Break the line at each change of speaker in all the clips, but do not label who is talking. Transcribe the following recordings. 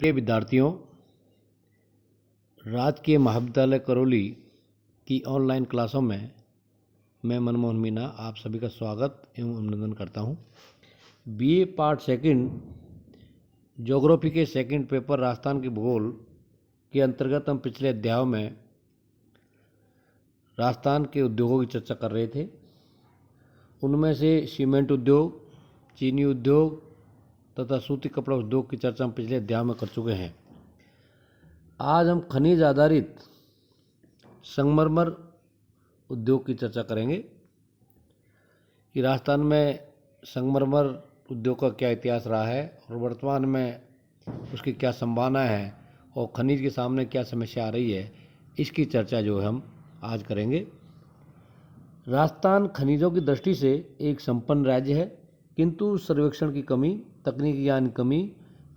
प्रिय विद्यार्थियों, राजकीय महाविद्यालय करौली की ऑनलाइन क्लासों में मैं मनमोहन मीना आप सभी का स्वागत एवं अभिनंदन करता हूं। बीए पार्ट सेकंड ज्योग्राफी के सेकंड पेपर राजस्थान के भूगोल के अंतर्गत हम पिछले अध्यायों में राजस्थान के उद्योगों की चर्चा कर रहे थे। उनमें से सीमेंट उद्योग, चीनी उद्योग तथा सूती कपड़ा उद्योग की चर्चा हम पिछले अध्याय में कर चुके हैं। आज हम खनिज आधारित संगमरमर उद्योग की चर्चा करेंगे कि राजस्थान में संगमरमर उद्योग का क्या इतिहास रहा है और वर्तमान में उसकी क्या संभावना है और खनिज के सामने क्या समस्या आ रही है, इसकी चर्चा जो है हम आज करेंगे। राजस्थान खनिजों की दृष्टि से एक संपन्न राज्य है, किंतु सर्वेक्षण की कमी, तकनीकी ज्ञान की कमी,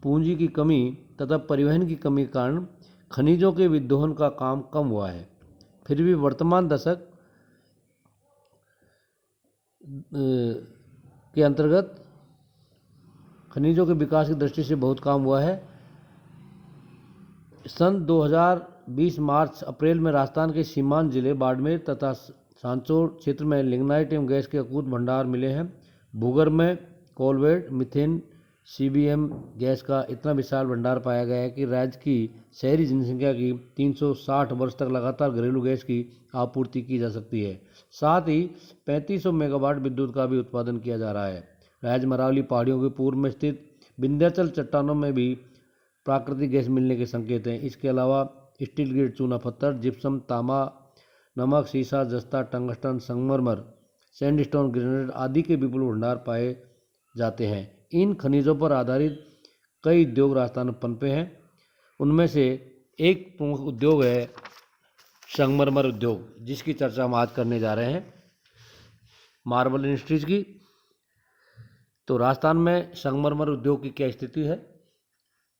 पूंजी की कमी तथा परिवहन की कमी के कारण खनिजों के विद्रोहन का काम कम हुआ है। फिर भी वर्तमान दशक के अंतर्गत खनिजों के विकास की दृष्टि से बहुत काम हुआ है। सन 2020 मार्च अप्रैल में राजस्थान के सीमांत जिले बाड़मेर तथा सांचौर क्षेत्र में लिग्नाइट एवं गैस के अकूत भंडार मिले हैं। भूगर्भ में कोलवेट, मीथेन, सीबीएम गैस का इतना विशाल भंडार पाया गया है कि राज्य की शहरी जनसंख्या की 360 वर्ष तक लगातार घरेलू गैस की आपूर्ति की जा सकती है। साथ ही 3500 मेगावाट विद्युत का भी उत्पादन किया जा रहा है। राज्य में अरावली पहाड़ियों के पूर्व में स्थित विंध्याचल चट्टानों में भी प्राकृतिक गैस मिलने के संकेत हैं। इसके अलावा स्टील ग्रेड चूना पत्थर, जिप्सम, तांबा, नमक, सीसा, जस्ता, टंगस्टन, संगमरमर, सैंडस्टोन, ग्रेनाइट आदि के विपुल भंडार पाए जाते हैं। इन खनिजों पर आधारित कई उद्योग राजस्थान में पनपे हैं। उनमें से एक प्रमुख उद्योग है संगमरमर उद्योग, जिसकी चर्चा हम आज करने जा रहे हैं, मार्बल इंडस्ट्रीज की। तो राजस्थान में संगमरमर उद्योग की क्या स्थिति है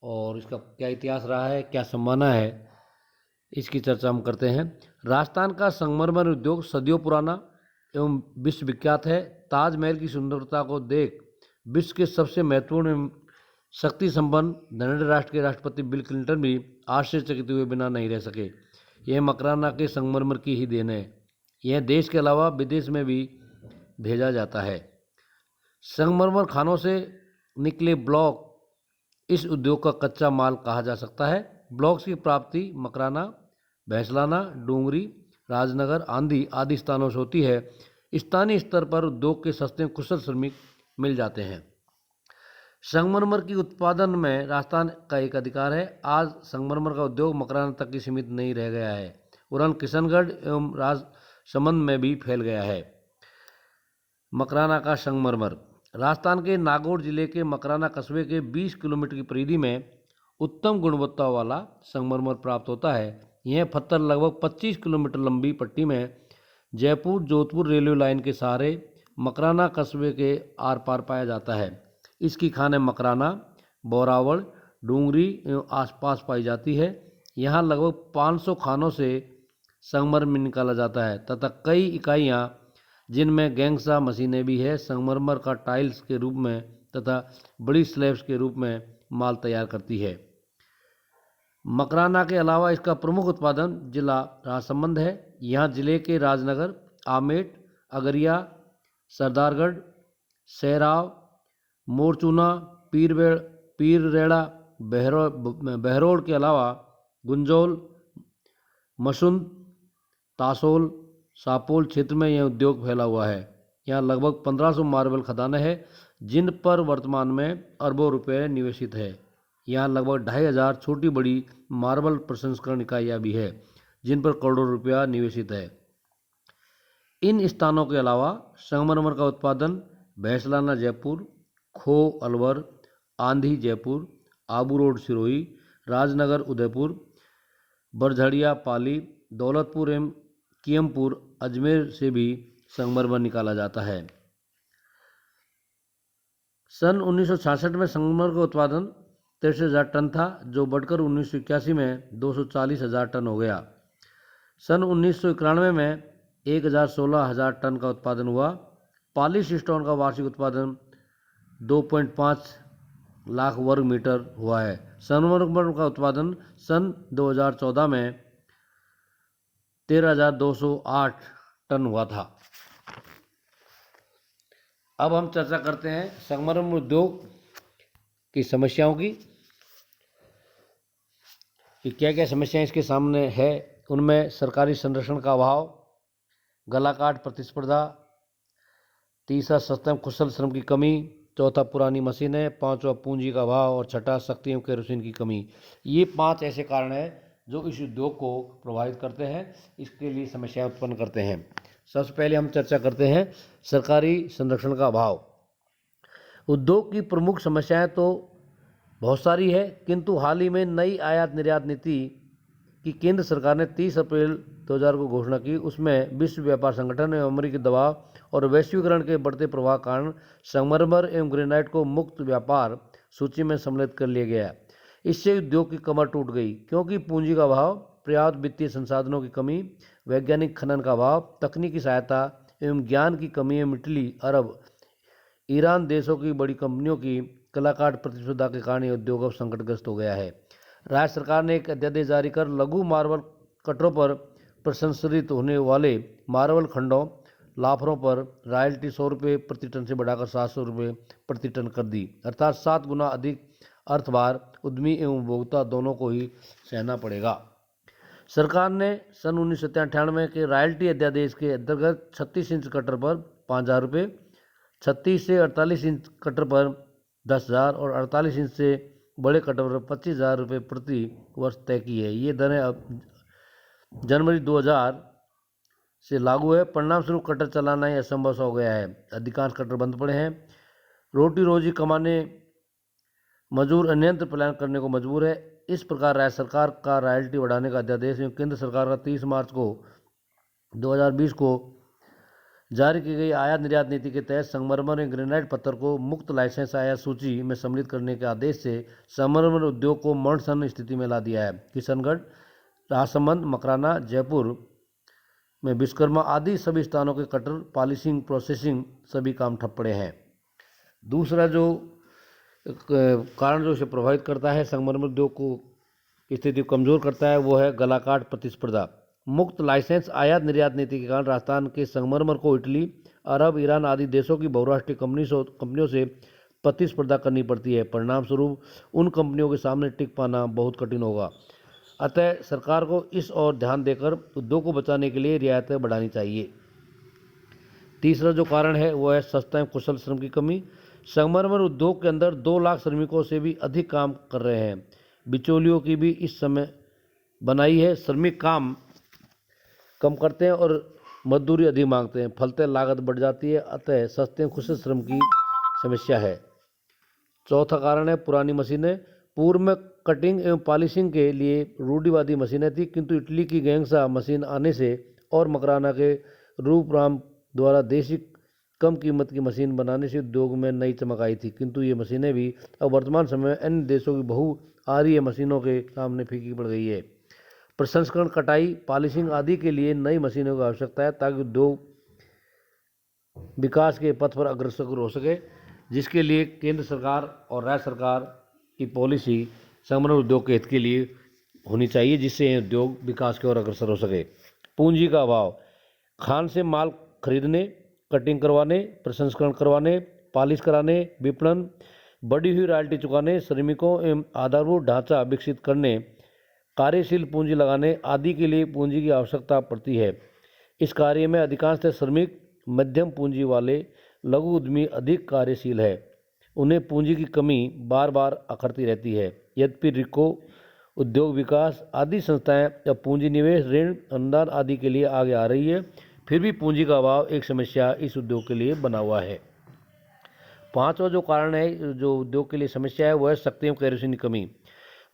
और इसका क्या इतिहास रहा है, क्या संभावना है, इसकी चर्चा हम करते हैं। राजस्थान का संगमरमर उद्योग सदियों पुराना एवं विश्वविख्यात है। ताजमहल की सुंदरता को देख विश्व के सबसे महत्वपूर्ण एवं शक्ति संपन्न धनाढ़ राष्ट्र के राष्ट्रपति बिल क्लिंटन भी आश्चर्यचकित हुए बिना नहीं रह सके। यह मकराना के संगमरमर की ही देन है। यह देश के अलावा विदेश में भी भेजा जाता है। संगमरमर खानों से निकले ब्लॉक इस उद्योग का कच्चा माल कहा जा सकता है। ब्लॉक्स की प्राप्ति मकराना, भैंसलाना, डूंगरी, राजनगर, आंधी आदि स्थानों से होती है। स्थानीय स्तर पर उद्योग के सस्ते कुशल श्रमिक मिल जाते हैं। संगमरमर की उत्पादन में राजस्थान का एक अधिकार है। आज संगमरमर का उद्योग मकराना तक ही सीमित नहीं रह गया है, वरन किशनगढ़ एवं राजसमंद में भी फैल गया है। मकराना का संगमरमर राजस्थान के नागौर जिले के मकराना कस्बे के 20 किलोमीटर की परिधि में उत्तम गुणवत्ता वाला संगमरमर प्राप्त होता है। यह पत्थर लगभग 25 किलोमीटर लंबी पट्टी में जयपुर जोधपुर रेलवे लाइन के सहारे मकराना कस्बे के आर पार पाया जाता है। इसकी खानें मकराना, बोरावड़, डूंगरी एवं आसपास पाई जाती है। यहाँ लगभग 500 खानों से संगमरमर निकाला जाता है तथा कई इकाइयाँ जिनमें गैंगसा मशीनें भी है संगमरमर का टाइल्स के रूप में तथा बड़ी स्लैब्स के रूप में माल तैयार करती है। मकराना के अलावा इसका प्रमुख उत्पादन जिला राजसमंद है। यहाँ जिले के राजनगर, आमेट, अगरिया, सरदारगढ़, सहराव, मोरचूना, पीररेड़ा, बहरोड़ के अलावा गुंजौल, मसुंद, तासोल, सापोल क्षेत्र में यह उद्योग फैला हुआ है। यहाँ लगभग 1500 मार्बल खदानें हैं, जिन पर वर्तमान में अरबों रुपए निवेशित है। यहाँ लगभग 2500 छोटी बड़ी मार्बल प्रसंस्करण इकाइयाँ भी है, जिन पर करोड़ों रुपया निवेशित है। इन स्थानों के अलावा संगमरमर का उत्पादन भैंसलाना जयपुर, खो अलवर, आंधी जयपुर, आबू रोड सिरोही, राजनगर उदयपुर, बरझड़िया पाली, दौलतपुर एवं कियमपुर अजमेर से भी संगमरमर निकाला जाता है। सन 1966 में संगमरमर का उत्पादन 63,000 टन था, जो बढ़कर 1981 में 240,000 टन हो गया। सन 1991 में 16,000 टन का उत्पादन हुआ। पॉलिश स्टोन का वार्षिक उत्पादन 2.5 लाख वर्ग मीटर हुआ है। संगमरमर का उत्पादन सन 2014 में 13,208 टन हुआ था। अब हम चर्चा करते हैं संगमरमर उद्योग की समस्याओं की कि क्या क्या समस्याएं इसके सामने है। उनमें सरकारी संरक्षण का अभाव, गलाकाट प्रतिस्पर्धा, तीसरा सस्ते एवं कुशल श्रम की कमी, चौथा पुरानी मशीनें, पांचवा पूंजी का अभाव और छठा शक्ति एवं केरोसिन की कमी। ये 5 ऐसे कारण हैं जो इस उद्योग को प्रभावित करते हैं, इसके लिए समस्याएं उत्पन्न करते हैं। सबसे पहले हम चर्चा करते हैं सरकारी संरक्षण का अभाव। उद्योग की प्रमुख समस्याएं तो बहुत सारी है, किंतु हाल ही में नई आयात निर्यात नीति की केंद्र सरकार ने 30 अप्रैल 2000 को घोषणा की। उसमें विश्व व्यापार संगठन एवं अमेरिकी दबाव और वैश्वीकरण के बढ़ते प्रभाव कारण संगमरमर एवं ग्रेनाइट को मुक्त व्यापार सूची में सम्मिलित कर लिया गया। इससे उद्योग की कमर टूट गई, क्योंकि पूंजी का अभाव, पर्याप्त वित्तीय संसाधनों की कमी, वैज्ञानिक खनन का अभाव, तकनीकी सहायता एवं ज्ञान की कमी एवं इटली, अरब, ईरान देशों की बड़ी कंपनियों की कलाकाट प्रतिस्पर्धा के कारण यह उद्योग अब संकटग्रस्त हो गया है। राज्य सरकार ने एक अध्यादेश जारी कर लघु मार्बल कटरों पर प्रसंस्कृत होने वाले मार्बल खंडों, लाफरों पर रॉयल्टी 100 रुपये प्रति टन से बढ़ाकर 700 रुपये प्रति टन कर दी, अर्थात 7 गुना अधिक अर्थभार उद्यमी एवं उपभोक्ता दोनों को ही सहना पड़ेगा। सरकार ने सन 1998 के रॉयल्टी अध्यादेश के अंतर्गत 36 इंच कटर पर 5,000 रुपये, 36 से 48 इंच कटर पर 10,000 और 48 इंच से बड़े कटर पर 25,000 रुपये प्रति वर्ष तय की है। ये दरें अब जनवरी 2000 से लागू है। परिणाम स्वरूप कटर चलाना ही असंभव सा हो गया है। अधिकांश कटर बंद पड़े हैं। रोटी रोजी कमाने मजदूर अन्यंत्र पलायन करने को मजबूर है। इस प्रकार राज्य सरकार का रॉयल्टी बढ़ाने का अध्यादेश एवं केंद्र सरकार का 30 मार्च को 2020 को जारी की गई आयात निर्यात नीति के तहत संगमरमर एवं ग्रेनाइट पत्थर को मुक्त लाइसेंस आयात सूची में सम्मिलित करने के आदेश से संगमरमर उद्योग को मरणसन्न स्थिति में ला दिया है। किशनगढ़, राजसमंद, मकराना, जयपुर में विश्वकर्मा आदि सभी स्थानों के कटर, पॉलिशिंग, प्रोसेसिंग सभी काम ठप पड़े हैं। दूसरा जो कारण जो इसे प्रभावित करता है, संगमरमर उद्योग को स्थिति को कमजोर करता है, वो है गलाकाट प्रतिस्पर्धा। मुक्त लाइसेंस आयात निर्यात नीति के कारण राजस्थान के संगमरमर को इटली, अरब, ईरान आदि देशों की बहुराष्ट्रीय कंपनियों से प्रतिस्पर्धा करनी पड़ती है। परिणाम स्वरूप उन कंपनियों के सामने टिक पाना बहुत कठिन होगा। अतः सरकार को इस ओर ध्यान देकर उद्योग को बचाने के लिए रियायतें बढ़ानी चाहिए। तीसरा जो कारण है वो है सस्ता एवं कुशल श्रम की कमी। संगमरमर उद्योग के अंदर 2 लाख श्रमिकों से भी अधिक काम कर रहे हैं। बिचौलियों की भी इस समय बनाई है। श्रमिक काम कम करते हैं और मजदूरी अधिक मांगते हैं, फलते लागत बढ़ जाती है। अतः सस्ते एवं कुशल श्रम की समस्या है। चौथा कारण है पुरानी मशीनें। पूर्व में कटिंग एवं पॉलिशिंग के लिए रूढ़िवादी मशीनें थी, किंतु इटली की गैंगसा मशीन आने से और मकराना के रूपराम द्वारा देशी कम कीमत की मशीन बनाने से उद्योग में नई चमक आई थी, किंतु ये मशीनें भी अब वर्तमान समय में अन्य देशों की बहुआरी मशीनों के सामने फीकी पड़ गई है। प्रसंस्करण, कटाई, पॉलिशिंग आदि के लिए नई मशीनों की आवश्यकता है ताकि उद्योग विकास के पथ पर अग्रसर हो सके, जिसके लिए केंद्र सरकार और राज्य सरकार की पॉलिसी संगमरमर उद्योग के हित के लिए होनी चाहिए, जिससे उद्योग विकास की ओर अग्रसर हो सके। पूंजी का अभाव। खान से माल खरीदने, कटिंग करवाने, प्रसंस्करण करवाने, पॉलिश कराने, विपणन, बढ़ी हुई रॉयल्टी चुकाने, श्रमिकों एवं आधारभूत ढांचा विकसित करने, कार्यशील पूंजी लगाने आदि के लिए पूंजी की आवश्यकता पड़ती है। इस कार्य में अधिकांशतः श्रमिक, मध्यम पूंजी वाले लघु उद्यमी अधिक कार्यशील है। उन्हें पूंजी की कमी बार बार अखरती रहती है। यद्यपि रिको, उद्योग विकास आदि संस्थाएं अब पूंजी निवेश, ऋण, अनुदान आदि के लिए आगे आ रही है, फिर भी पूंजी का अभाव एक समस्या इस उद्योग के लिए बना हुआ है। पांचवा जो कारण है जो उद्योग के लिए समस्या है वो है शक्ति एवं केरोसिन की कमी।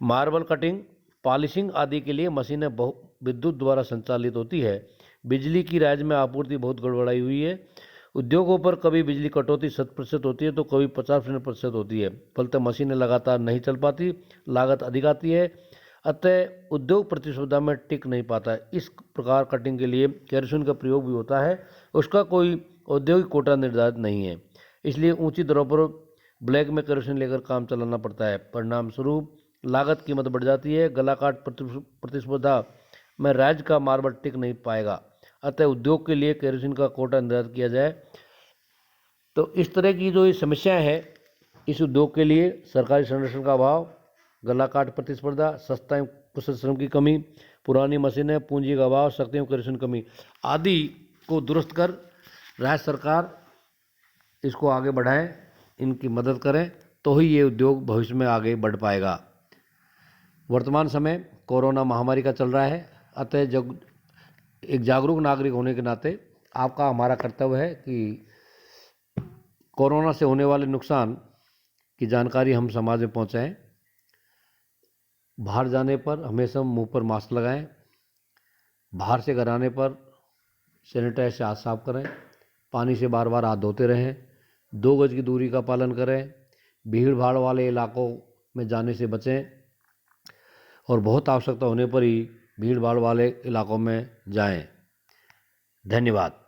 मार्बल कटिंग, पॉलिशिंग आदि के लिए मशीनें विद्युत द्वारा संचालित होती है। बिजली की राज्य में आपूर्ति बहुत गड़बड़ाई हुई है। उद्योगों पर कभी बिजली कटौती 100% होती है तो कभी 50% होती है। फलतः मशीनें लगातार नहीं चल पाती, लागत अधिक आती है, अतः उद्योग प्रतिस्पर्धा में टिक नहीं पाता है। इस प्रकार कटिंग के लिए केरोसिन का प्रयोग भी होता है, उसका कोई औद्योगिक कोटा निर्धारित नहीं है, इसलिए ऊंची दरों पर ब्लैक में केरोसिन लेकर काम चलाना पड़ता है। परिणाम स्वरूप लागत कीमत बढ़ जाती है। गलाकाट प्रतिस्पर्धा में राज्य का मार्बल टिक नहीं पाएगा। अतः उद्योग के लिए केरोसिन का कोटा निर्धारित किया जाए। तो इस तरह की जो ये समस्याएं हैं इस उद्योग के लिए, सरकारी संरक्षण का अभाव, गलाकाट प्रतिस्पर्धा, सस्ता एवं कुशल श्रम की कमी, पुरानी मशीनें, पूंजी का अभाव, शक्ति एवं केरोसिन कमी आदि को दुरुस्त कर राज्य सरकार इसको आगे बढ़ाएं, इनकी मदद करें, तो ही ये उद्योग भविष्य में आगे बढ़ पाएगा। वर्तमान समय कोरोना महामारी का चल रहा है, अतः जब एक जागरूक नागरिक होने के नाते आपका हमारा कर्तव्य है कि कोरोना से होने वाले नुकसान की जानकारी हम समाज में पहुंचाएं। बाहर जाने पर हमेशा मुंह पर मास्क लगाएं। बाहर से घर आने पर सैनिटाइजर से हाथ साफ करें। पानी से बार बार हाथ धोते रहें। 2 गज की दूरी का पालन करें। भीड़ भाड़ वाले इलाकों में जाने से बचें और बहुत आवश्यकता होने पर ही भीड़ भाड़ वाले इलाकों में जाएं। धन्यवाद।